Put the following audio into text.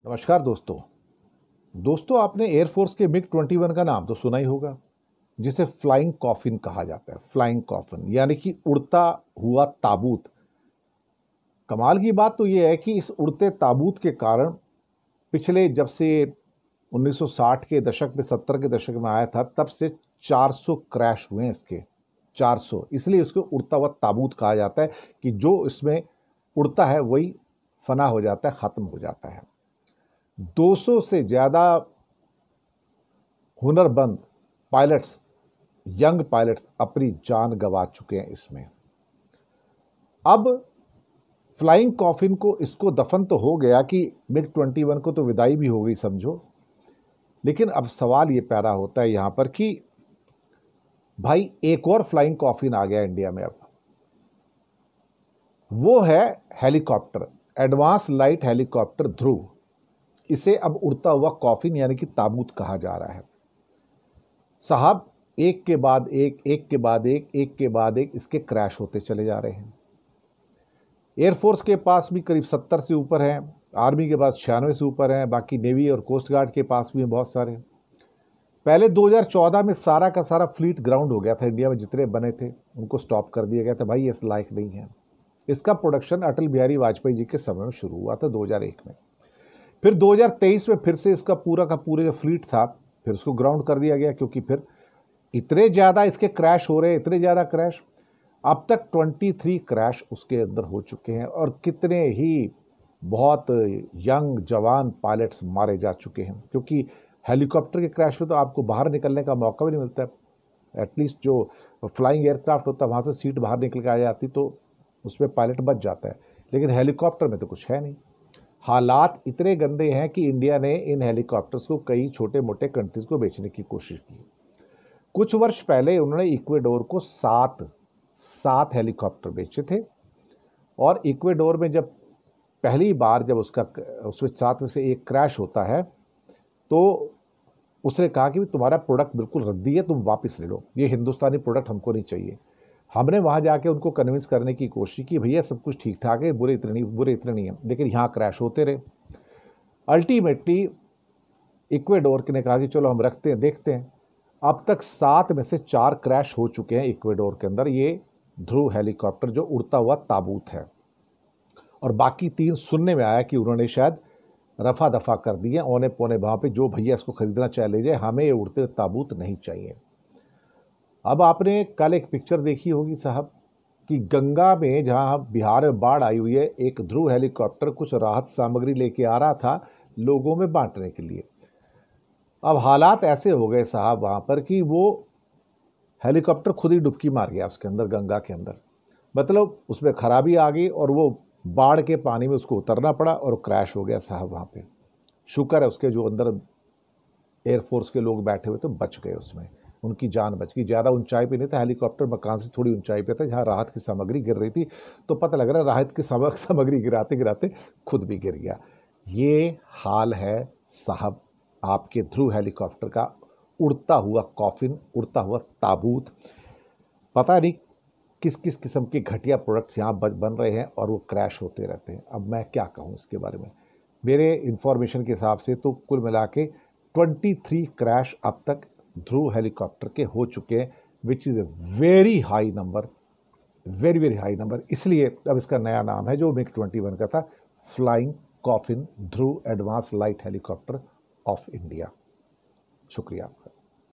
नमस्कार दोस्तों। आपने एयरफोर्स के मिग 21 का नाम तो सुना ही होगा, जिसे फ्लाइंग कॉफिन कहा जाता है। फ्लाइंग कॉफिन यानी कि उड़ता हुआ ताबूत। कमाल की बात तो यह है कि इस उड़ते ताबूत के कारण पिछले जब से 1960 के दशक में 70 के दशक में आया था तब से 400 क्रैश हुए हैं इसके। 400, इसलिए इसको उड़ता हुआ ताबूत कहा जाता है कि जो इसमें उड़ता है वही फना हो जाता है, खत्म हो जाता है। 200 से ज्यादा हुनरबंद पायलट्स, यंग पायलट्स अपनी जान गंवा चुके हैं इसमें। अब फ्लाइंग कॉफिन को इसको दफन तो हो गया कि मिग 21 को तो विदाई भी हो गई समझो, लेकिन अब सवाल ये पैदा होता है यहां पर कि भाई एक और फ्लाइंग कॉफिन आ गया इंडिया में। अब वो है हेलीकॉप्टर, एडवांस लाइट हेलीकॉप्टर ध्रुव। इसे अब उड़ता हुआ कॉफिन यानी कि ताबूत कहा जा रहा है। साहब एक के बाद एक, एक के बाद एक, एक के बाद एक इसके क्रैश होते चले जा रहे हैं। एयरफोर्स के पास भी करीब 70 से ऊपर हैं, आर्मी के पास 96 से ऊपर हैं, बाकी नेवी और कोस्ट गार्ड के पास भी हैं बहुत सारे। पहले 2014 में सारा का सारा फ्लीट ग्राउंड हो गया था इंडिया में, जितने बने थे उनको स्टॉप कर दिया गया था, भाई इस लायक नहीं है। इसका प्रोडक्शन अटल बिहारी वाजपेयी जी के समय में शुरू हुआ था 2001 में। फिर 2023 में फिर से इसका पूरा का पूरा जो फ्लीट था फिर उसको ग्राउंड कर दिया गया, क्योंकि फिर इतने ज़्यादा इसके क्रैश हो रहे हैं, इतने ज़्यादा क्रैश। अब तक 23 क्रैश उसके अंदर हो चुके हैं और कितने ही बहुत यंग जवान पायलट्स मारे जा चुके हैं, क्योंकि हेलीकॉप्टर के क्रैश में तो आपको बाहर निकलने का मौका भी नहीं मिलता है। एटलीस्ट जो फ्लाइंग एयरक्राफ्ट होता है वहाँ से सीट बाहर निकल के आ जाती तो उसमें पायलट बच जाता है, लेकिन हेलीकॉप्टर में तो कुछ है नहीं। हालात इतने गंदे हैं कि इंडिया ने इन हेलीकॉप्टर्स को कई छोटे मोटे कंट्रीज को बेचने की कोशिश की। कुछ वर्ष पहले उन्होंने इक्वेडोर को सात हेलीकॉप्टर बेचे थे, और इक्वेडोर में जब पहली बार जब उसमें 7 में से एक क्रैश होता है तो उसने कहा कि तुम्हारा प्रोडक्ट बिल्कुल रद्दी है, तुम वापस ले लो, ये हिंदुस्तानी प्रोडक्ट हमको नहीं चाहिए। हमने वहाँ जाके उनको कन्विंस करने की कोशिश की, भैया सब कुछ ठीक ठाक है, बुरे इतने नहीं है, लेकिन यहाँ क्रैश होते रहे। अल्टीमेटली इक्वेडोर ने कहा कि चलो हम रखते हैं, देखते हैं। अब तक 7 में से 4 क्रैश हो चुके हैं इक्वेडोर के अंदर, ये ध्रुव हेलीकॉप्टर जो उड़ता हुआ ताबूत है। और बाकी 3 सुनने में आया कि उन्होंने शायद रफा दफा कर दिए औने पौने भाव पे, जो भैया इसको खरीदना चाहे ले जाए, हमें ये उड़ते ताबूत नहीं चाहिए। अब आपने कल एक पिक्चर देखी होगी साहब कि गंगा में जहां बिहार में बाढ़ आई हुई है, एक ध्रुव हेलीकॉप्टर कुछ राहत सामग्री लेके आ रहा था लोगों में बांटने के लिए। अब हालात ऐसे हो गए साहब वहां पर कि वो हेलीकॉप्टर खुद ही डुबकी मार गया उसके अंदर, गंगा के अंदर। मतलब उसमें खराबी आ गई और वो बाढ़ के पानी में उसको उतरना पड़ा और क्रैश हो गया साहब वहां पे। शुक्र है उसके जो अंदर एयरफोर्स के लोग बैठे हुए थे बच गए, उसमें उनकी जान बच गई। ज़्यादा ऊंचाई पे नहीं था हेलीकॉप्टर, मकान से थोड़ी ऊंचाई पे था जहाँ राहत की सामग्री गिर रही थी, तो पता लग रहा है राहत की सामग्री गिराते गिराते खुद भी गिर गया। ये हाल है साहब आपके ध्रुव हेलीकॉप्टर का, उड़ता हुआ कॉफिन, उड़ता हुआ ताबूत। पता नहीं किस किस किस्म के घटिया प्रोडक्ट्स यहाँ बन रहे हैं और वो क्रैश होते रहते हैं। अब मैं क्या कहूँ इसके बारे में। मेरे इंफॉर्मेशन के हिसाब से तो कुल मिला के 23 क्रैश अब तक ध्रुव हेलीकॉप्टर के हो चुके हैं, which is a very high number, very very high number. इसलिए अब इसका नया नाम है जो मिग 21 का था, flying coffin Dhruv advance light helicopter of India. शुक्रिया आपका।